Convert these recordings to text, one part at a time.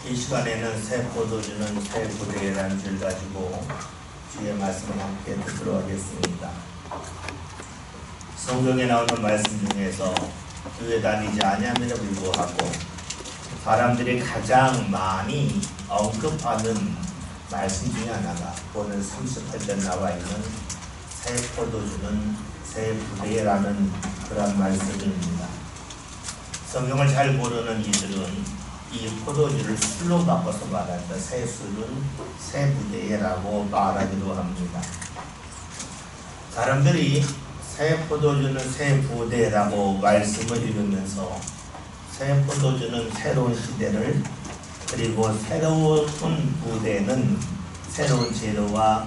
이 시간에는 새 포도주는 새 부대라는 줄 가지고 주의 말씀을 함께 듣도록 하겠습니다. 성경에 나오는 말씀 중에서 교회 다니지 아니함에도 불구하고 사람들이 가장 많이 언급하는 말씀 중에 하나가 오늘 38절 나와 있는 새 포도주는 새 부대라는 그런 말씀입니다. 성경을 잘 모르는 이들은 이 포도주를 술로 바꿔서 말한다. 새 술은 새 부대라고 말하기도 합니다. 사람들이 새 포도주는 새 부대라고 말씀을 읽으면서 새 포도주는 새로운 시대를, 그리고 새로운 부대는 새로운 재료와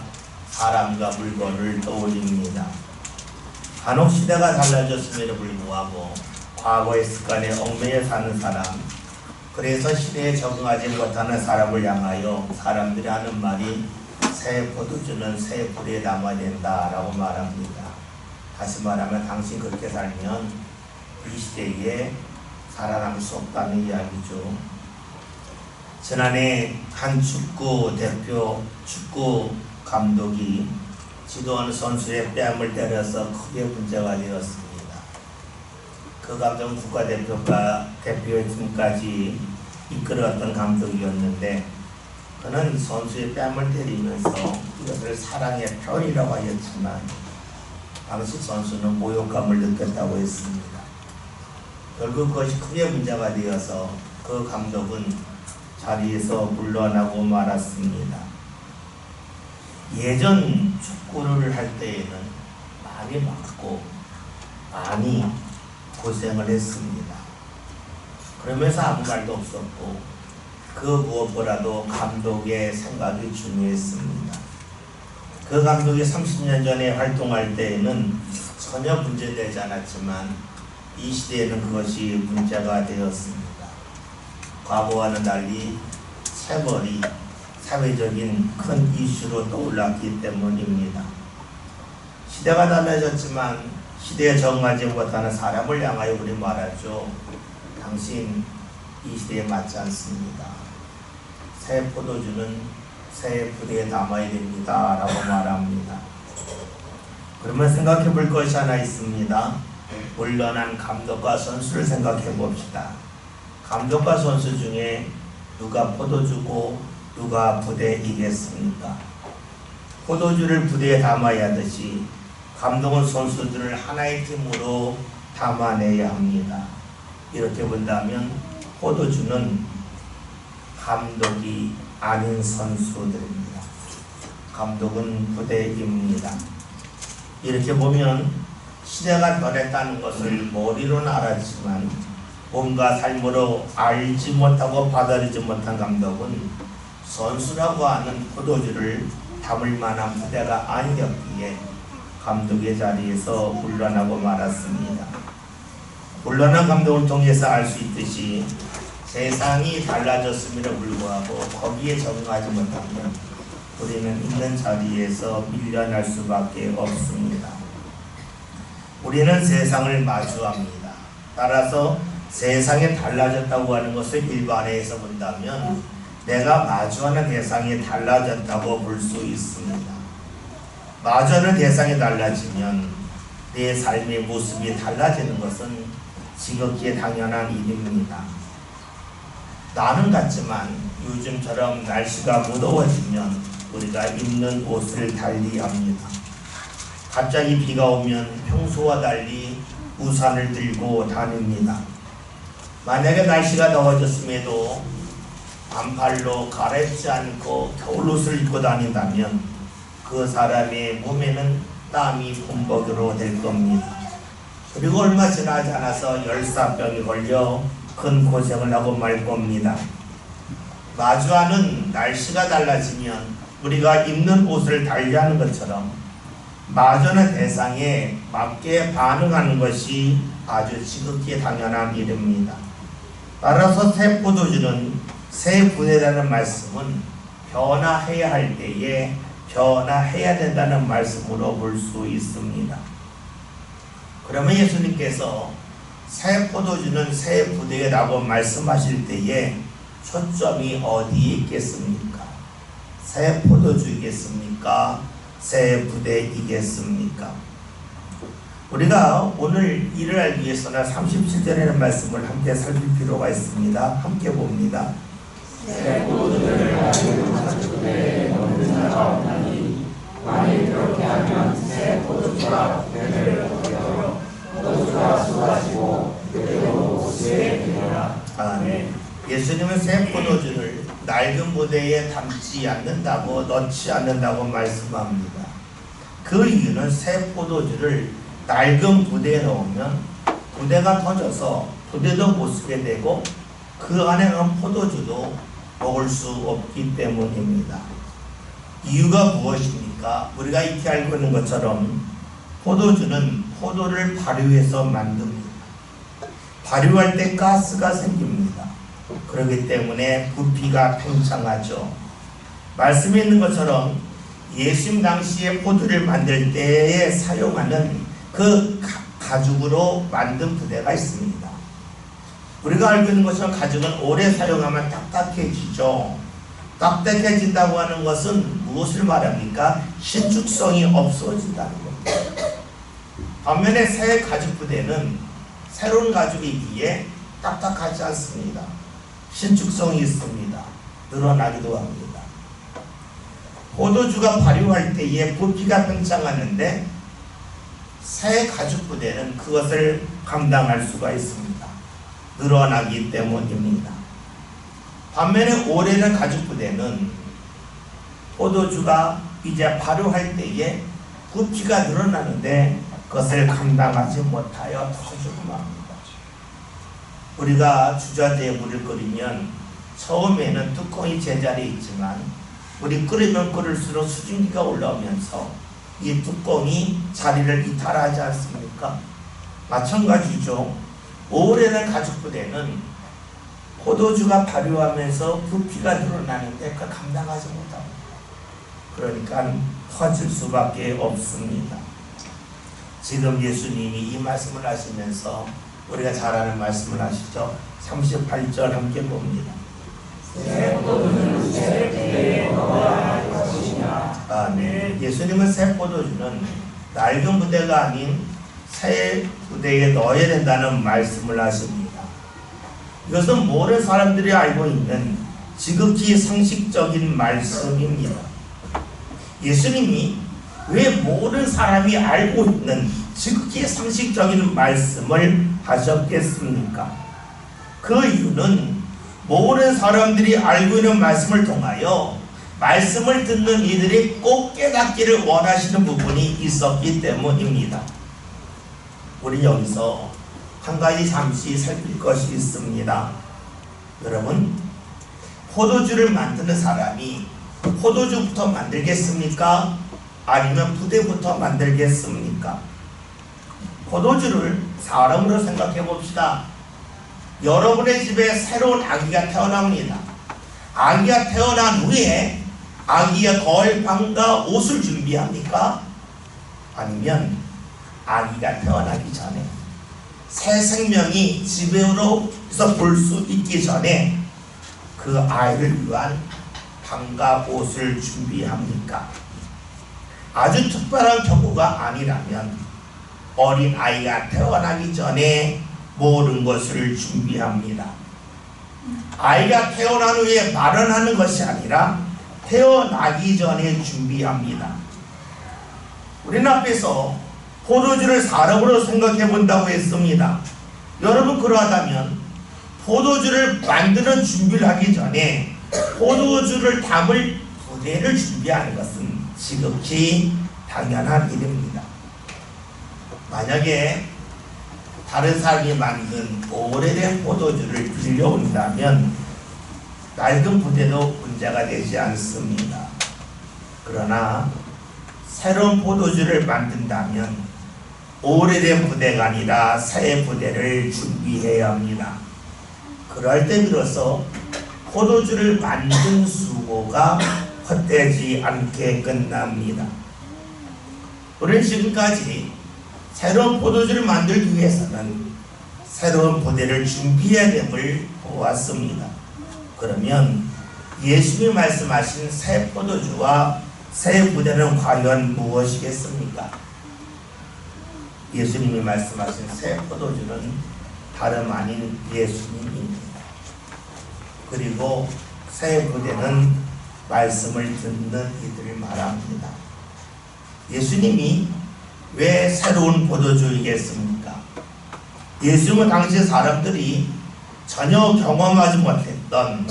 사람과 물건을 떠올립니다. 간혹 시대가 달라졌음에도 불구하고 과거의 습관에 얽매여 사는 사람, 그래서 시대에 적응하지 못하는 사람을 향하여 사람들이 하는 말이 새 포도주는 새 불에 담아야 된다라고 말합니다. 다시 말하면 당신 그렇게 살면 이 시대에 살아남을 수 없다는 이야기죠. 지난해 한 축구 감독이 지도하는 선수의 뺨을 때려서 크게 문제가 되었습니다. 그 감독은 국가대표의 팀까지 이끌어왔던 감독이었는데, 그는 선수의 뺨을 때리면서 이것을 사랑의 편이라고 하였지만 당시 선수는 모욕감을 느꼈다고 했습니다. 결국 그것이 크게 문제가 되어서 그 감독은 자리에서 물러나고 말았습니다. 예전 축구를 할 때에는 많이 맞고 많이 고생을 했습니다. 그러면서 아무 말도 없었고 그 무엇보다도 감독의 생각이 중요했습니다. 그 감독이 30년 전에 활동할 때에는 전혀 문제되지 않았지만 이 시대에는 그것이 문제가 되었습니다. 과거와는 달리 체벌이 사회적인 큰 이슈로 떠올랐기 때문입니다. 시대가 달라졌지만 시대에 적응하지 못하는 사람을 향하여 우리 말하죠. 당신 이 시대에 맞지 않습니다. 새 포도주는 새 부대에 담아야 됩니다 라고 말합니다. 그러면 생각해 볼 것이 하나 있습니다. 물러난 감독과 선수를 생각해 봅시다. 감독과 선수 중에 누가 포도주고 누가 부대이겠습니까? 포도주를 부대에 담아야 하듯이 감독은 선수들을 하나의 팀으로 담아내야 합니다. 이렇게 본다면 포도주는 감독이 아닌 선수들입니다. 감독은 부대입니다. 이렇게 보면 시대가 변했다는 것을 머리로는 알았지만 몸과 삶으로 알지 못하고 받아들이지 못한 감독은 선수라고 하는 포도주를 담을 만한 부대가 아니었기에 감독의 자리에서 물러나고 말았습니다. 물러난 감독을 통해서 알 수 있듯이 세상이 달라졌음에도 불구하고 거기에 적응하지 못하면 우리는 있는 자리에서 밀려날 수밖에 없습니다. 우리는 세상을 마주합니다. 따라서 세상이 달라졌다고 하는 것을 일반화해서 본다면 내가 마주하는 대상이 달라졌다고 볼 수 있습니다. 마주하는 대상이 달라지면 내 삶의 모습이 달라지는 것은 지극히 당연한 일입니다. 나는 같지만 요즘처럼 날씨가 무더워지면 우리가 입는 옷을 달리합니다. 갑자기 비가 오면 평소와 달리 우산을 들고 다닙니다. 만약에 날씨가 더워졌음에도 반팔로 갈아입지 않고 겨울옷을 입고 다닌다면 그 사람의 몸에는 땀이 범벅으로 될 겁니다. 그리고 얼마 지나지 않아서 열사병이 걸려 큰 고생을 하고 말 겁니다. 마주하는 날씨가 달라지면 우리가 입는 옷을 달리하는 것처럼 마주하는 대상에 맞게 반응하는 것이 아주 지극히 당연한 일입니다. 따라서 새 포도주는 새 부대라는 말씀은 변화해야 할 때에 변화해야 된다는 말씀으로 볼 수 있습니다. 그러면 예수님께서 새 포도주는 새 부대라고 말씀하실 때에 초점이 어디에 있겠습니까? 새 포도주이겠습니까? 새 부대이겠습니까? 우리가 오늘 이를 알기 위해서는 37절에는 말씀을 함께 살필 필요가 있습니다. 함께 봅니다. 새 포도주를 가지고 가축부대에 넣는 자가 없나니 만일 그렇게 하면 새 포도주가 부대를 버려 포도주가 쏟아지고 그대로 옷에 되리라. 아멘. 예수님은 새 포도주를 낡은 부대에 담지 않는다고 넣지 않는다고 말씀합니다. 그 이유는 새 포도주를 낡은 부대에 넣으면 부대가 터져서 부대도 못 쓰게 되고 그 안에 넣은 포도주도 먹을 수 없기 때문입니다. 이유가 무엇입니까? 우리가 익히 알고 있는 것처럼 포도주는 포도를 발효해서 만듭니다. 발효할 때 가스가 생깁니다. 그렇기 때문에 부피가 팽창하죠. 말씀에 있는 것처럼 예수님 당시에 포도를 만들 때에 사용하는 그 가죽으로 만든 부대가 있습니다. 우리가 알고 있는 것처럼 가죽은 오래 사용하면 딱딱해지죠. 딱딱해진다고 하는 것은 무엇을 말합니까? 신축성이 없어진다는 겁니다. 반면에 새 가죽 부대는 새로운 가죽이기에 딱딱하지 않습니다. 신축성이 있습니다. 늘어나기도 합니다. 포도주가 발효할 때에 부피가 팽창하는데 새 가죽 부대는 그것을 감당할 수가 있습니다. 늘어나기 때문입니다. 반면에 오래된 가죽 부대는 포도주가 이제 발효할 때에 부피가 늘어나는데 그것을 감당하지 못하여 터지고 맙니다. 우리가 주자대에 물을 끓이면 처음에는 뚜껑이 제자리에 있지만 물이 끓이면 끓을수록 수증기가 올라오면서 이 뚜껑이 자리를 이탈하지 않습니까? 마찬가지죠. 오래된 가죽 부대는 포도주가 발효하면서 부피가 늘어나는데 그걸 감당하지 못합니다. 그러니까 터질 수밖에 없습니다. 지금 예수님이 이 말씀을 하시면서 우리가 잘 아는 말씀을 하시죠. 38절 함께 봅니다. 새 포도주는 새 부대에 넣어야 할 것이냐. 아멘. 예수님은 새 포도주는 낡은 부대가 아닌 새 부대에 넣어야 된다는 말씀을 하십니다. 이것은 모든 사람들이 알고 있는 지극히 상식적인 말씀입니다. 예수님이 왜 모든 사람이 알고 있는 지극히 상식적인 말씀을 하셨겠습니까? 그 이유는 모든 사람들이 알고 있는 말씀을 통하여 말씀을 듣는 이들이 꼭 깨닫기를 원하시는 부분이 있었기 때문입니다. 우리 여기서 한 가지 잠시 살필 것이 있습니다. 여러분, 포도주를 만드는 사람이 포도주부터 만들겠습니까? 아니면 부대부터 만들겠습니까? 포도주를 사람으로 생각해 봅시다. 여러분의 집에 새로운 아기가 태어납니다. 아기가 태어난 후에 아기의 거울방과 옷을 준비합니까? 아니면 아기가 태어나기 전에 새 생명이 집에로서 볼 수 있기 전에 그 아이를 위한 방과 옷을 준비합니까? 아주 특별한 경우가 아니라면 어린 아이가 태어나기 전에 모든 것을 준비합니다. 아이가 태어난 후에 마련하는 것이 아니라 태어나기 전에 준비합니다. 우리는 앞에서 포도주를 사람으로 생각해 본다고 했습니다. 여러분, 그러하다면 포도주를 만드는 준비를 하기 전에 포도주를 담을 부대를 준비하는 것은 지극히 당연한 일입니다. 만약에 다른 사람이 만든 오래된 포도주를 빌려온다면 낡은 부대도 문제가 되지 않습니다. 그러나 새로운 포도주를 만든다면 오래된 부대가 아니라 새 부대를 준비해야 합니다. 그럴 때 비로소 포도주를 만든 수고가 헛되지 않게 끝납니다. 우리는 지금까지 새로운 포도주를 만들기 위해서는 새로운 부대를 준비해야 됨을 보았습니다. 그러면 예수님이 말씀하신 새 포도주와 새 부대는 과연 무엇이겠습니까? 예수님이 말씀하신 새 포도주는 다름 아닌 예수님입니다. 그리고 새 부대는 말씀을 듣는 이들을 말합니다. 예수님이 왜 새로운 포도주이겠습니까? 예수님은 당시 사람들이 전혀 경험하지 못했던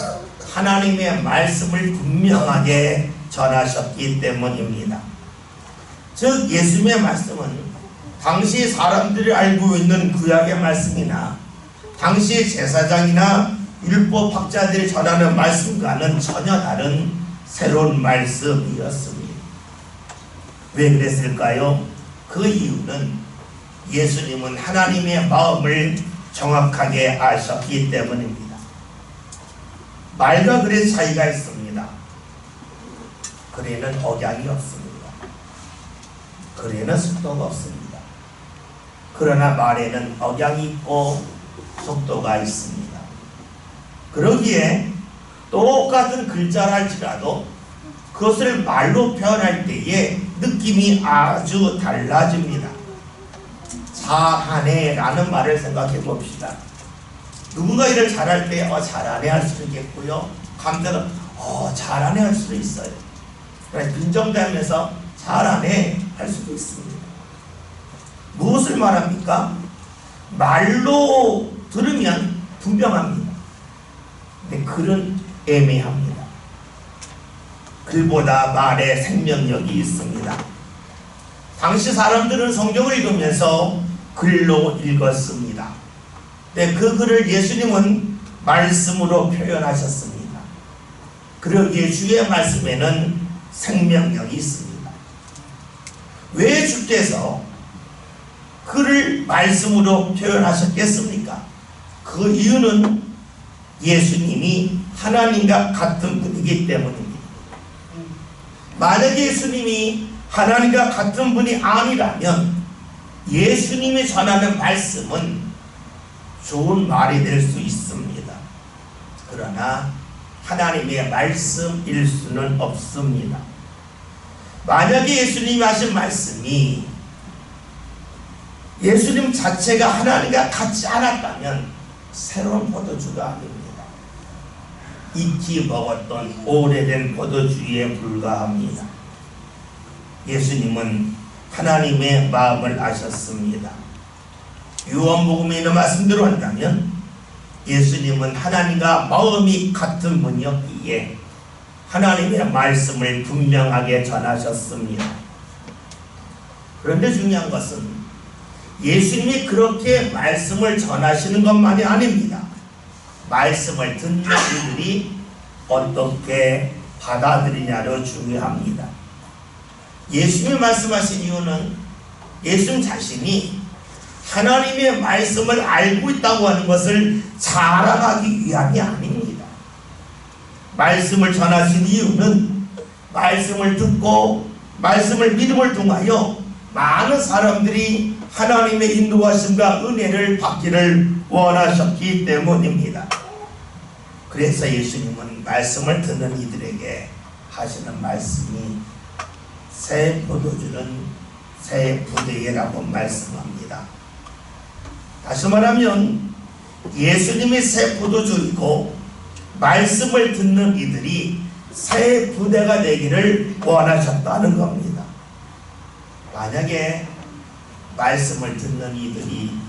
하나님의 말씀을 분명하게 전하셨기 때문입니다. 즉 예수님의 말씀은 당시 사람들이 알고 있는 구약의 말씀이나 당시 제사장이나 율법학자들이 전하는 말씀과는 전혀 다른 새로운 말씀이었습니다. 왜 그랬을까요? 그 이유는 예수님은 하나님의 마음을 정확하게 아셨기 때문입니다. 말과 글의 차이가 있습니다. 글에는 억양이 없습니다. 글에는 속도가 없습니다. 그러나 말에는 억양이 있고 속도가 있습니다. 그러기에 똑같은 글자를 할지라도 그것을 말로 표현할 때에 느낌이 아주 달라집니다. 잘하네 라는 말을 생각해 봅시다. 누군가 일을 잘할 때 잘하네 할 수도 있겠고요. 감정은 잘하네 할 수도 있어요. 빈정대하면서 잘하네 할 수도 있습니다. 무엇을 말합니까? 말로 들으면 분명합니다. 근데 글은 애매합니다. 글보다 말에 생명력이 있습니다. 당시 사람들은 성경을 읽으면서 글로 읽었습니다. 근데 그 글을 예수님은 말씀으로 표현하셨습니다. 그러기에 주의 말씀에는 생명력이 있습니다. 왜 주께서 글을 말씀으로 표현하셨겠습니까? 그 이유는 예수님이 하나님과 같은 분이기 때문입니다. 만약에 예수님이 하나님과 같은 분이 아니라면 예수님이 전하는 말씀은 좋은 말이 될 수 있습니다. 그러나 하나님의 말씀일 수는 없습니다. 만약에 예수님이 하신 말씀이 예수님 자체가 하나님과 같지 않았다면 새로운 포도주가 아닙니다. 익히 먹었던 오래된 포도주에 불과합니다. 예수님은 하나님의 마음을 아셨습니다. 요한복음에 있는 말씀대로 한다면 예수님은 하나님과 마음이 같은 분이었기에 하나님의 말씀을 분명하게 전하셨습니다. 그런데 중요한 것은 예수님이 그렇게 말씀을 전하시는 것만이 아닙니다. 말씀을 듣는 이들이 어떻게 받아들이냐로 중요합니다. 예수님이 말씀하신 이유는 예수님 자신이 하나님의 말씀을 알고 있다고 하는 것을 자랑하기 위함이 아닙니다. 말씀을 전하신 이유는 말씀을 듣고 말씀을 믿음을 통하여 많은 사람들이 하나님의 인도하심과 은혜를 받기를 원하셨기 때문입니다. 그래서 예수님은 말씀을 듣는 이들에게 하시는 말씀이 새 포도주는 새 부대라고 말씀합니다. 다시 말하면 예수님이 새 포도주이고 말씀을 듣는 이들이 새 부대가 되기를 원하셨다는 겁니다. 만약에 말씀을 듣는 이들이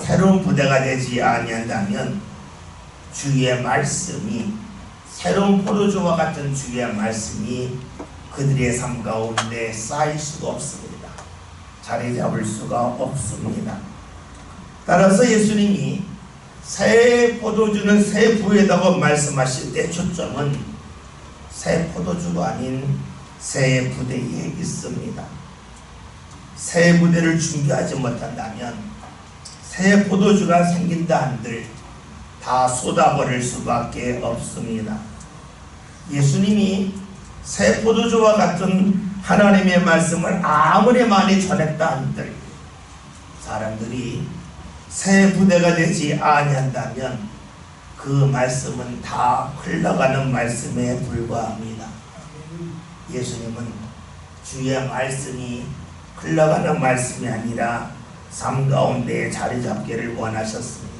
새로운 부대가 되지 아니한다면 주의 말씀이 새로운 포도주와 같은 주의 말씀이 그들의 삶 가운데 쌓일 수가 없습니다. 자리 잡을 수가 없습니다. 따라서 예수님이 새 포도주는 새 부에다가 말씀하실 때 초점은 새 포도주가 아닌 새 부대에 있습니다. 새 부대를 준비하지 못한다면 새 포도주가 생긴다 한들 다 쏟아버릴 수밖에 없습니다. 예수님이 새 포도주와 같은 하나님의 말씀을 아무리 많이 전했다 한들 사람들이 새 부대가 되지 아니한다면 그 말씀은 다 흘러가는 말씀에 불과합니다. 예수님은 주의 말씀이 흘러가는 말씀이 아니라 삶 가운데 자리 잡기를 원하셨습니다.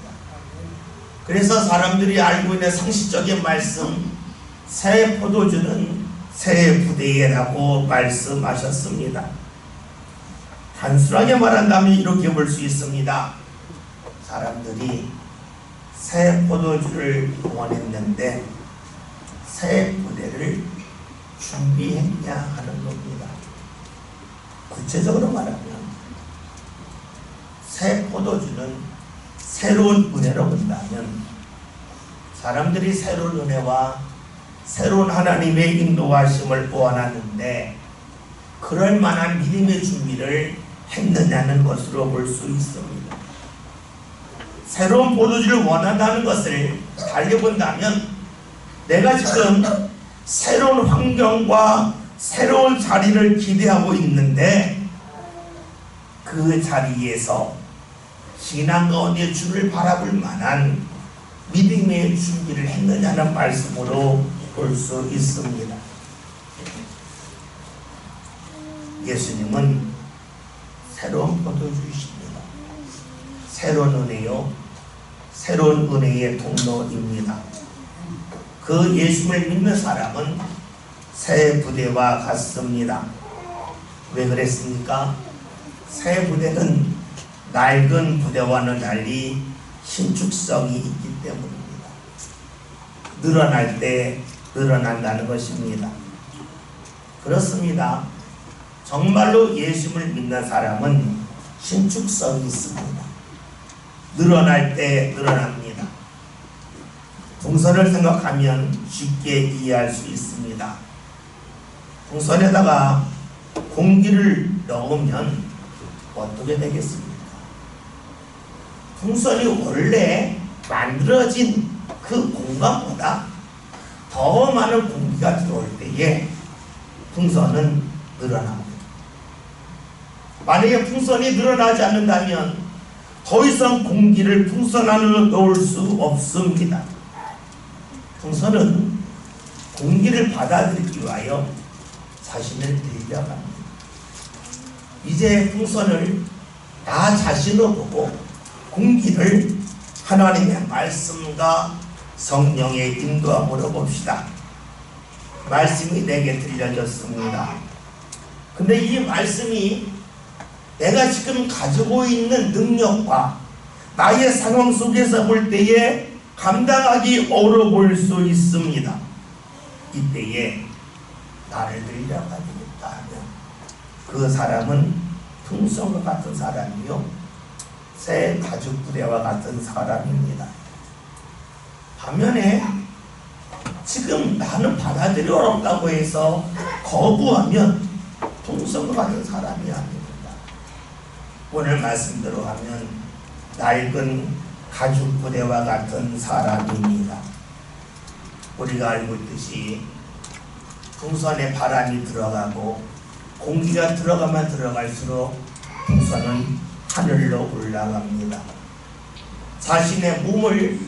그래서 사람들이 알고 있는 상식적인 말씀, 새 포도주는 새 부대에라고 말씀하셨습니다. 단순하게 말한다면 이렇게 볼 수 있습니다. 사람들이 새 포도주를 원했는데 새 부대를 준비했냐 하는 겁니다. 구체적으로 말하면 새 포도주는 새로운 은혜로 본다면 사람들이 새로운 은혜와 새로운 하나님의 인도하심을 원하는데 그럴 만한 믿음의 준비를 했느냐는 것으로 볼 수 있습니다. 새로운 포도주를 원한다는 것을 달려본다면 내가 지금 새로운 환경과 새로운 자리를 기대하고 있는데 그 자리에서 신앙 가운데 주를 바라볼 만한 믿음의 준비를 했느냐는 말씀으로 볼 수 있습니다. 예수님은 새로운 포도주이십니다. 새로운 은혜요, 새로운 은혜의 통로입니다. 그 예수를 믿는 사람은 새 부대와 같습니다. 왜 그랬습니까? 새 부대는 낡은 부대와는 달리 신축성이 있기 때문입니다. 늘어날 때 늘어난다는 것입니다. 그렇습니다. 정말로 예수를 믿는 사람은 신축성이 있습니다. 늘어날 때 늘어납니다. 풍선을 생각하면 쉽게 이해할 수 있습니다. 풍선에다가 공기를 넣으면 어떻게 되겠습니까? 풍선이 원래 만들어진 그 공간보다 더 많은 공기가 들어올 때에 풍선은 늘어납니다. 만약에 풍선이 늘어나지 않는다면 더 이상 공기를 풍선 안으로 넣을 수 없습니다. 풍선은 공기를 받아들이기 위하여 자신을 늘려갑니다. 이제 풍선을 나 자신을 보고 공기를 하나님의 말씀과 성령의 인도함으로 봅시다. 말씀이 내게 들려졌습니다. 근데 이 말씀이 내가 지금 가지고 있는 능력과 나의 상황 속에서 볼 때에 감당하기 어려워 보일 수 있습니다. 이때에 나를 늘려가야 되겠다 하면 그 사람은 풍선과 같은 사람이요, 새 가죽 부대와 같은 사람입니다. 반면에 지금 나는 받아들이 어렵다고 해서 거부하면 풍선과 같은 사람이 아닙니다. 오늘 말씀대로 하면 낡은 가죽 부대와 같은 사람입니다. 우리가 알고 있듯이 풍선에 바람이 들어가고 공기가 들어가면 들어갈수록 풍선은 하늘로 올라갑니다. 자신의 몸을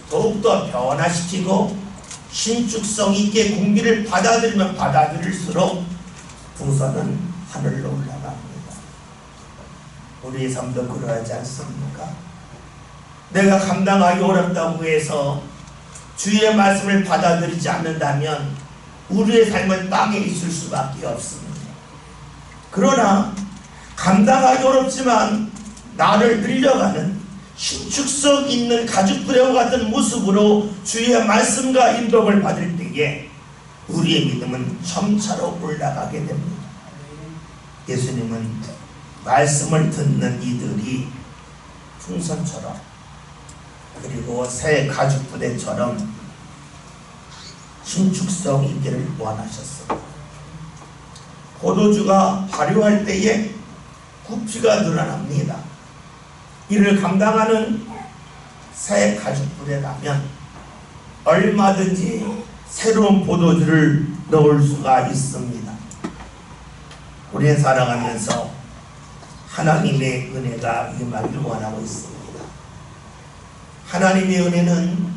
더욱더 변화시키고 신축성 있게 공기를 받아들이면 받아들일수록 풍선은 하늘로 올라갑니다. 우리의 삶도 그러하지 않습니까? 내가 감당하기 어렵다고 해서 주의 말씀을 받아들이지 않는다면 우리의 삶은 땅에 있을 수밖에 없습니다. 그러나 감당하기 어렵지만 나를 늘려가는 신축성 있는 가죽부대와 같은 모습으로 주의 말씀과 인도를 받을 때에 우리의 믿음은 점차로 올라가게 됩니다. 예수님은 말씀을 듣는 이들이 풍선처럼 그리고 새 가죽부대처럼 신축성 있기를 원하셨습니다. 포도주가 발효할 때에 부피가 늘어납니다. 이를 감당하는 새 가죽부대라면 얼마든지 새로운 포도주를 넣을 수가 있습니다. 우리는 살아가면서 하나님의 은혜가 임하기를 원하고 있습니다. 하나님의 은혜는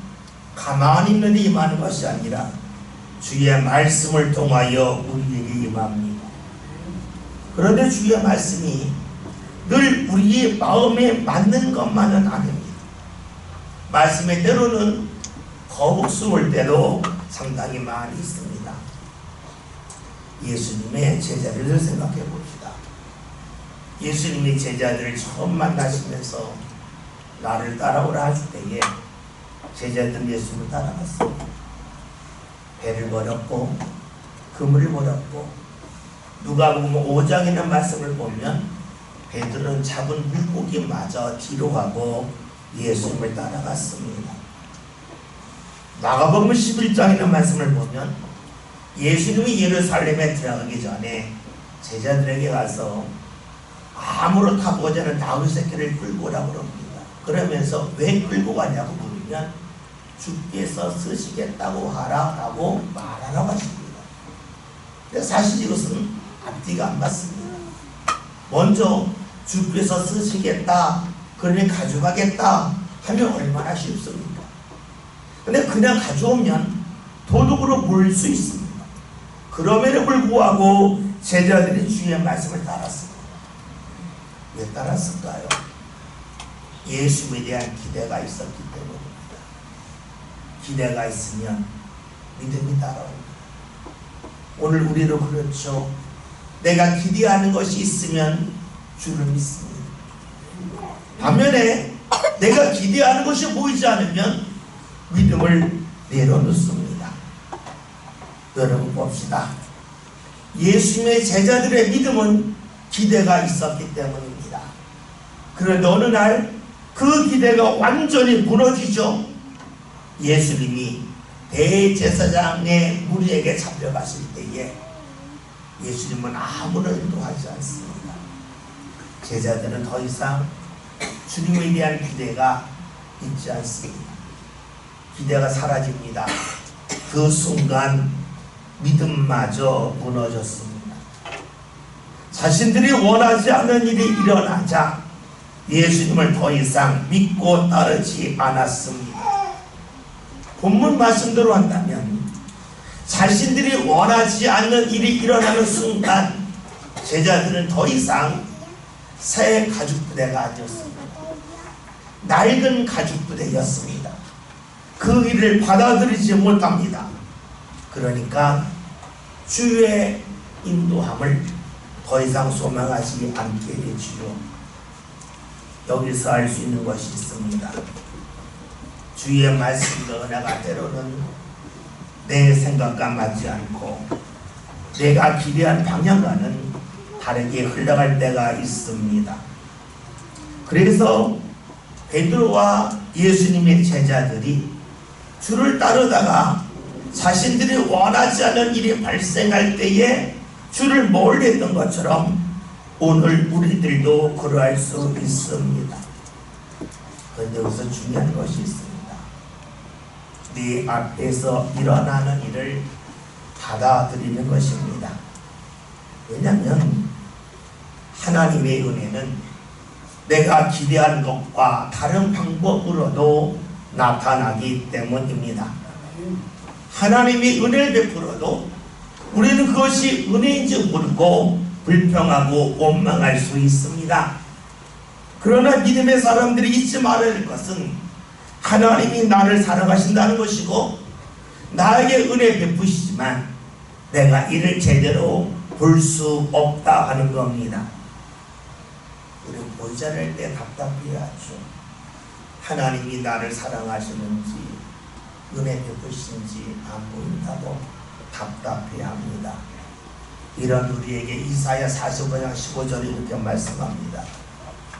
가만히 있는 데 임하는 것이 아니라 주의 말씀을 통하여 우리에게 임합니다. 그런데 주의 말씀이 늘 우리의 마음에 맞는 것만은 아닙니다. 말씀의 때로는 거북스러울 때도 상당히 많이 있습니다. 예수님의 제자들을 생각해 봅시다. 예수님의 제자들을 처음 만나시면서 나를 따라오라 하실 때에 제자들은 예수님을 따라갔습니다. 배를 버렸고 그물을 버렸고 누가복음 5장에 있는 말씀을 보면 베드로는 잡은 물고기마저 뒤로 가고 예수님을 따라갔습니다. 마가복음 11장에 있는 말씀을 보면 예수님이 예루살렘에 들어가기 전에 제자들에게 가서 암으로 타보고자 하는 나귀 새끼를 끌고 오라고 그럽니다. 그러면서 왜 끌고 가냐고 물으면 주께서 쓰시겠다고 하라라고 말하라고 하십니다. 근데 사실 이것은 앞뒤가 안 맞습니다. 먼저 주께서 쓰시겠다, 그러니 가져가겠다 하면 얼마나 쉽습니까? 근데 그냥 가져오면 도둑으로 몰 수 있습니다. 그럼에도 불구하고 제자들이 주의 말씀을 따랐습니다. 왜 따랐을까요? 예수에 대한 기대가 있었기 때문입니다. 기대가 있으면 믿음이 따라옵니다. 오늘 우리도 그렇죠. 내가 기대하는 것이 있으면 주를 믿습니다. 반면에 내가 기대하는 것이 보이지 않으면 믿음을 내려놓습니다. 여러분 봅시다. 예수님의 제자들의 믿음은 기대가 있었기 때문입니다. 그런데 어느 날 그 기대가 완전히 무너지죠. 예수님이 대제사장의 무리에게 잡혀가실 때에 예수님은 아무런 일도 하지 않습니다. 제자들은 더 이상 주님에 대한 기대가 있지 않습니다. 기대가 사라집니다. 그 순간 믿음마저 무너졌습니다. 자신들이 원하지 않는 일이 일어나자 예수님을 더 이상 믿고 따르지 않았습니다. 본문 말씀대로 한다면 자신들이 원하지 않는 일이 일어나는 순간 제자들은 더 이상 새 가죽부대가 아니었습니다. 낡은 가죽부대였습니다. 그 일을 받아들이지 못합니다. 그러니까 주의 인도함을 더 이상 소망하지 않게 되지요. 여기서 알 수 있는 것이 있습니다. 주의 말씀과 은혜가 때로는 내 생각과 맞지 않고 내가 기대한 방향과는 다르게 흘러갈 때가 있습니다. 그래서 베드로와 예수님의 제자들이 주를 따르다가 자신들이 원하지 않은 일이 발생할 때에 주를 멀리했던 것처럼 오늘 우리들도 그러할 수 있습니다. 그런데 여기서 중요한 것이 있습니다. 네 앞에서 일어나는 일을 받아들이는 것입니다. 왜냐하면 하나님의 은혜는 내가 기대한 것과 다른 방법으로도 나타나기 때문입니다. 하나님이 은혜를 베풀어도 우리는 그것이 은혜인지 모르고 불평하고 원망할 수 있습니다. 그러나 믿음의 사람들이 잊지 말아야 할 것은 하나님이 나를 사랑하신다는 것이고 나에게 은혜 베푸시지만 내가 이를 제대로 볼 수 없다 하는 겁니다. 우리는 보이지 않을 때 답답해하죠. 하나님이 나를 사랑하시는지 은혜 베푸시는지 안 보인다고 답답해합니다. 이런 우리에게 이사야 45장 15절에 이렇게 말씀합니다.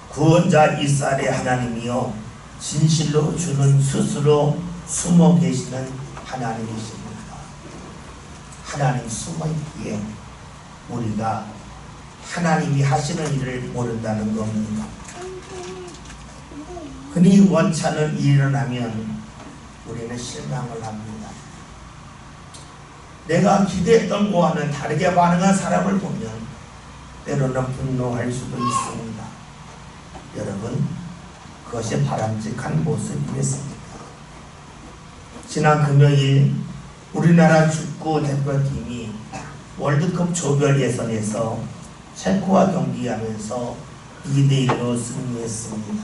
구원자 이스라엘의 하나님이여 진실로 주는 스스로 숨어 계시는 하나님이십니다. 하나님 숨어 있기에 우리가 하나님이 하시는 일을 모른다는 겁니다. 흔히 원치 않은 일이 일어나면 우리는 실망을 합니다. 내가 기대했던 것과는 다르게 반응한 사람을 보면 때로는 분노할 수도 있습니다. 여러분, 그것이 바람직한 모습이겠습니까? 지난 금요일 우리나라 축구 대표팀이 월드컵 조별 예선에서 체코와 경기하면서 2대1로 승리했습니다.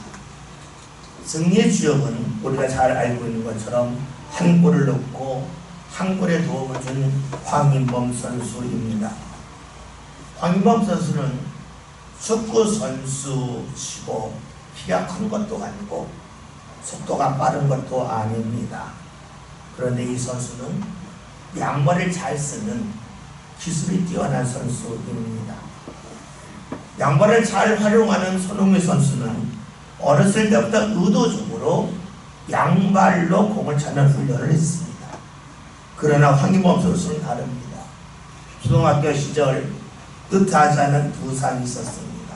승리의 주역은 우리가 잘 알고 있는 것처럼 한 골을 넣고 한 골에 도움을 준 황인범 선수입니다. 황인범 선수는 축구 선수치고 키가 큰 것도 아니고 속도가 빠른 것도 아닙니다. 그런데 이 선수는 양발을 잘 쓰는 기술이 뛰어난 선수입니다. 양발을 잘 활용하는 손흥민 선수는 어렸을 때부터 의도적으로 양발로 공을 차는 훈련을 했습니다. 그러나 황인범 선수는 다릅니다. 초등학교 시절 뜻하지 않은 부상이 있었습니다.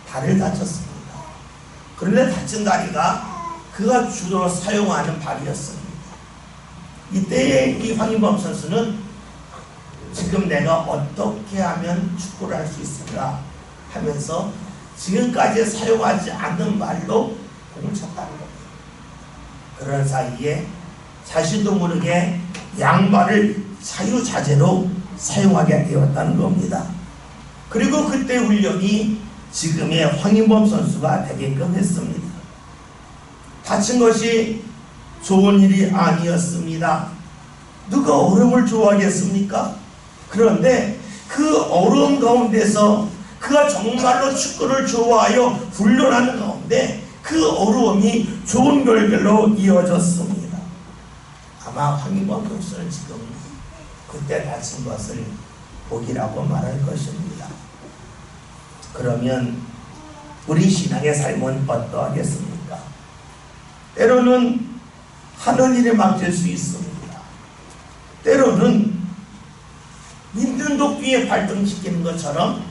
다리를 다쳤습니다. 그런데 다친 다리가 그가 주로 사용하는 발이었습니다. 이때의 이 황인범 선수는 지금 내가 어떻게 하면 축구를 할 수 있을까 하면서 지금까지 사용하지 않는 말로 공을 쳤다는 겁니다. 그런 사이에 자신도 모르게 양발을 자유자재로 사용하게 되었다는 겁니다. 그리고 그때 훈련이 지금의 황인범 선수가 되게끔 했습니다. 다친 것이 좋은 일이 아니었습니다. 누가 어려움을 좋아하겠습니까? 그런데 그 어려움 가운데서 그가 정말로 축구를 좋아하여 훈련하는 가운데 그 어려움이 좋은 결과로 이어졌습니다. 아마 황인범 선수는 지금 그때 다친 것을 복이라고 말할 것입니다. 그러면 우리 신앙의 삶은 어떠하겠습니까? 때로는 하는 일에 맡길 수 있습니다. 때로는 믿는 도끼에 발등시키는 것처럼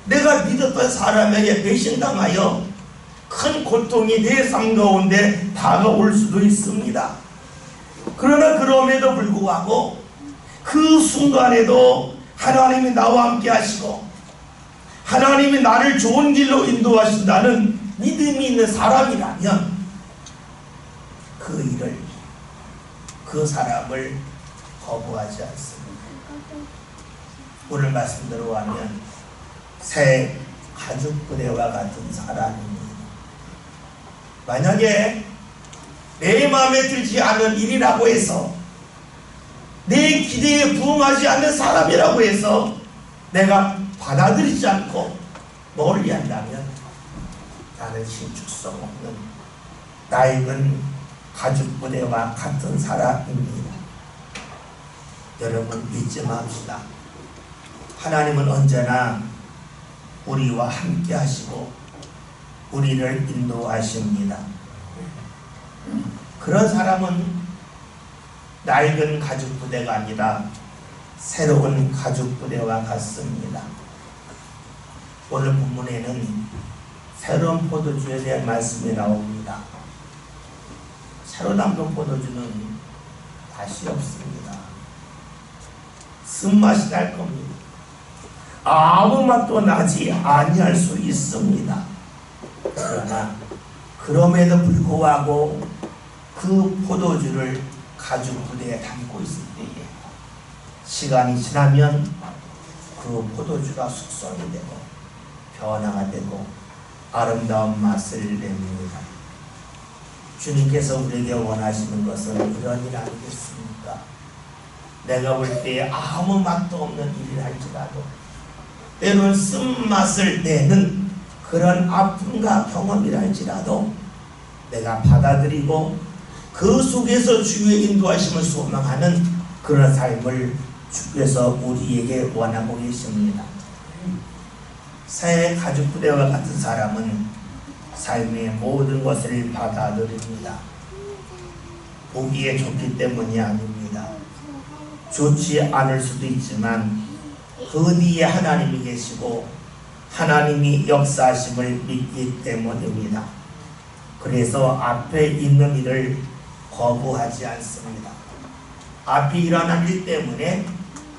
내가 믿었던 사람에게 배신당하여 큰 고통이 내 삶 가운데 다가올 수도 있습니다. 그러나 그럼에도 불구하고 그 순간에도 하나님이 나와 함께 하시고 하나님이 나를 좋은 길로 인도하신다는 믿음이 있는 사람이라면 그 일을, 그 사람을 거부하지 않습니다. 오늘 말씀대로 하면 새 가죽 부대와 같은 사람입니다. 만약에 내 마음에 들지 않은 일이라고 해서 내 기대에 부응하지 않는 사람이라고 해서 내가 받아들이지 않고 멀리 한다면 나는 신축성 없는 낡은 가죽 부대와 같은 사람입니다. 여러분 믿지 맙시다. 하나님은 언제나 우리와 함께 하시고 우리를 인도하십니다. 그런 사람은 낡은 가죽 부대가 아니라 새로운 가죽 부대와 같습니다. 오늘 본문에는 새로운 포도주에 대한 말씀이 나옵니다. 새로 담근 포도주는 맛이 없습니다. 쓴맛이 날 겁니다. 아무 맛도 나지 아니할 수 있습니다. 그러나 그럼에도 불구하고 그 포도주를 가죽 부대에 담고 있을 때에 시간이 지나면 그 포도주가 숙성이 되고 변화가 되고 아름다운 맛을 냅니다. 주님께서 우리에게 원하시는 것은 이런 일 아니겠습니까? 내가 볼 때 아무 맛도 없는 일을 할지라도 때로는 쓴맛을 내는 그런 아픔과 경험이라 할지라도 내가 받아들이고 그 속에서 주의 인도하심을 소망하는 그런 삶을 주께서 우리에게 원하고 계십니다. 새 가죽 부대와 같은 사람은 삶의 모든 것을 받아들입니다. 보기에 좋기 때문이 아닙니다. 좋지 않을 수도 있지만 그 뒤에 하나님이 계시고 하나님이 역사하심을 믿기 때문입니다. 그래서 앞에 있는 일을 거부하지 않습니다. 앞이 일어난 일 때문에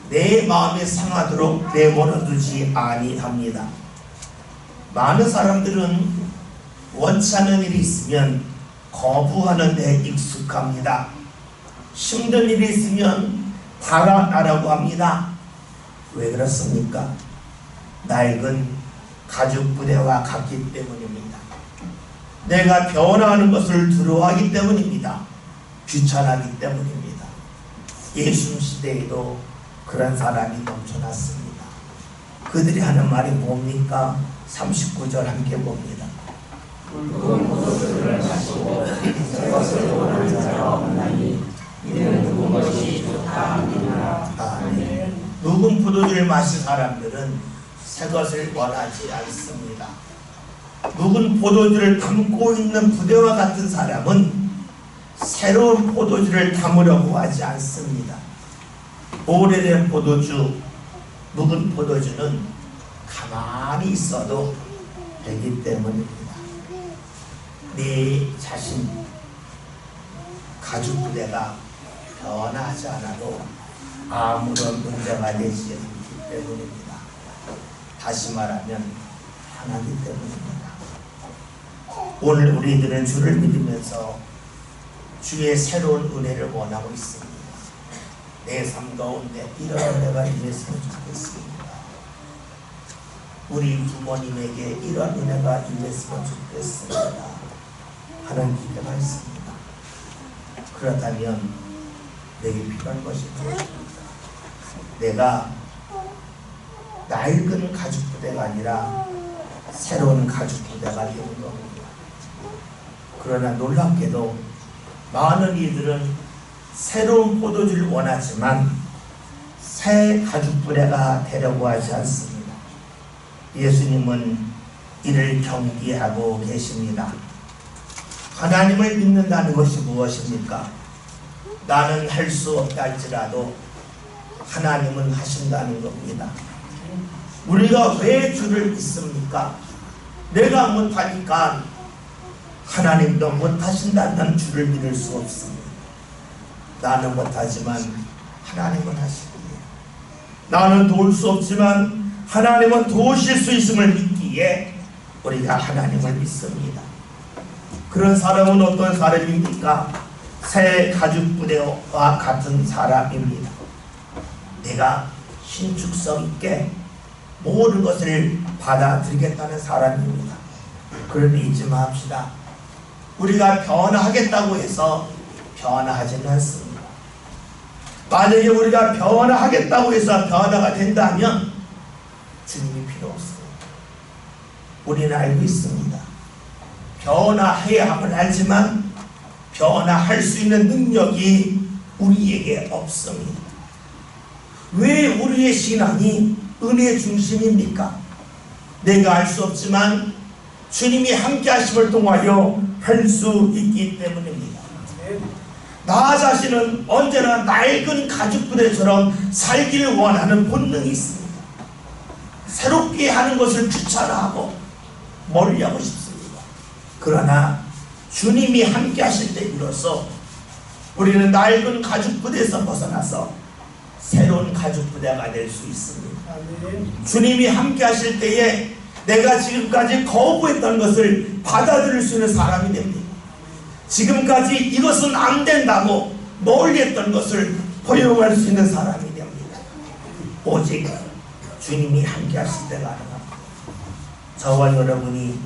내 마음에 상하도록 내버려두지 아니합니다. 많은 사람들은 원치 않는 일이 있으면 거부하는 데 익숙합니다. 힘든 일이 있으면 달아나라고 합니다. 왜 그렇습니까? 낡은 가죽 부대와 같기 때문입니다. 내가 변화하는 것을 두려워하기 때문입니다. 귀찮아하기 때문입니다. 예수님 시대에도 그런 사람이 넘쳐났습니다. 그들이 하는 말이 뭡니까? 39절 함께 봅니다. 붉은 포도주를 마시고 새 것을 원하는 자가 없나니 이는 묵은 것이 좋다 함이니라. 아멘. 묵은 포도주를 마신 사람들은 새 것을 원하지 않습니다. 묵은 포도주를 담고 있는 부대와 같은 사람은 새로운 포도주를 담으려고 하지 않습니다. 오래된 포도주, 묵은 포도주는 가만히 있어도 되기 때문입니다. 내 자신, 가죽 부대가 변화하지 않아도 아무런 문제가 되지 않기 때문입니다. 다시 말하면 하나기 때문입니다. 오늘 우리들은 주를 믿으면서 주의 새로운 은혜를 원하고 있습니다. 내 삶 가운데 이런 은혜가 임했으면 좋겠습니다. 우리 부모님에게 이런 은혜가 임했으면 좋겠습니다 하는 기대가 있습니다. 그렇다면 내게 필요한 것이 무엇입니까? 내가 낡은 가죽 부대가 아니라 새로운 가죽 부대가 되는 겁니다. 그러나 놀랍게도 많은 이들은 새로운 포도주를 원하지만 새 가죽 부대가 되려고 하지 않습니다. 예수님은 이를 경계하고 계십니다. 하나님을 믿는다는 것이 무엇입니까? 나는 할 수 없다 할지라도 하나님은 하신다는 겁니다. 우리가 왜 주를 믿습니까? 내가 못하니까 하나님도 못하신다면 주를 믿을 수 없습니다. 나는 못하지만 하나님은 하시기에, 나는 도울 수 없지만 하나님은 도우실 수 있음을 믿기에 우리가 하나님을 믿습니다. 그런 사람은 어떤 사람입니까? 새 가죽 부대와 같은 사람입니다. 내가 신축성 있게 모든 것을 받아들이겠다는 사람입니다. 그러니 잊지 맙시다. 우리가 변화하겠다고 해서 변화하지는 않습니다. 만약에 우리가 변화하겠다고 해서 변화가 된다면 주님이 필요 없습니다. 우리는 알고 있습니다. 변화해야 함을 알지만 변화할 수 있는 능력이 우리에게 없습니다. 왜 우리의 신앙이 은혜 중심입니까? 내가 알 수 없지만 주님이 함께 하심을 통하여 할 수 있기 때문입니다. 나 자신은 언제나 낡은 가죽 부대처럼 살기를 원하는 본능이 있습니다. 새롭게 하는 것을 귀찮아하고 멀리하고 싶습니다. 그러나 주님이 함께 하실 때 비로소 우리는 낡은 가죽 부대에서 벗어나서 새로운 가죽 부대가 될 수 있습니다. 주님이 함께 하실 때에 내가 지금까지 거부했던 것을 받아들일 수 있는 사람이 됩니다. 지금까지 이것은 안 된다고 멀리했던 것을 허용할 수 있는 사람이 됩니다. 오직 주님이 함께 하실 때가 가능합니다. 저와 여러분이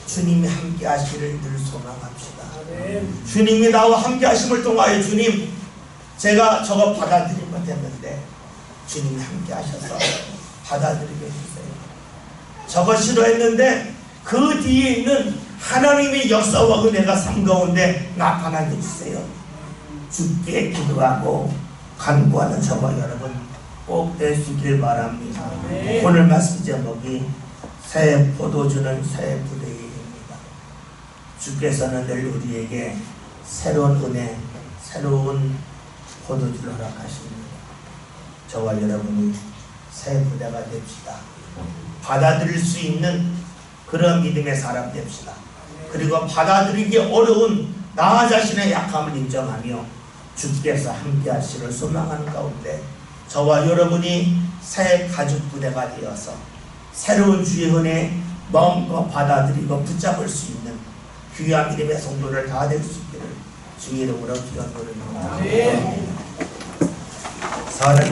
주님이 함께 하시기를 늘 소망합시다. 주님이 나와 함께 하심을 통하여 주님, 제가 저거 받아들일 못했는데 주님이 함께 하셔서 받아들이게 해주세요. 저거 싫어했는데 그 뒤에 있는 하나님의 역사와 은혜가 삶 가운데 나타나게 해주세요. 주께 기도하고 간구하는 저와 여러분 꼭 될 수 있길 바랍니다. 오늘 말씀 제목이 새 포도주는 새 부대입니다. 주께서는 늘 우리에게 새로운 은혜, 새로운 포도주를 허락하십니다. 저와 여러분이 새 부대가 됩시다. 받아들일 수 있는 그런 믿음의 사람 됩시다. 그리고 받아들이기 어려운 나 자신의 약함을 인정하며 주께서 함께 하시를 소망하는 가운데 저와 여러분이 새 가죽 부대가 되어서 새로운 주의 은혜 마음껏 받아들이고 붙잡을 수 있는 귀한 믿음의 성도를 다 될 수 있기를 주 이름으로 기도하노니 아멘. 사랑의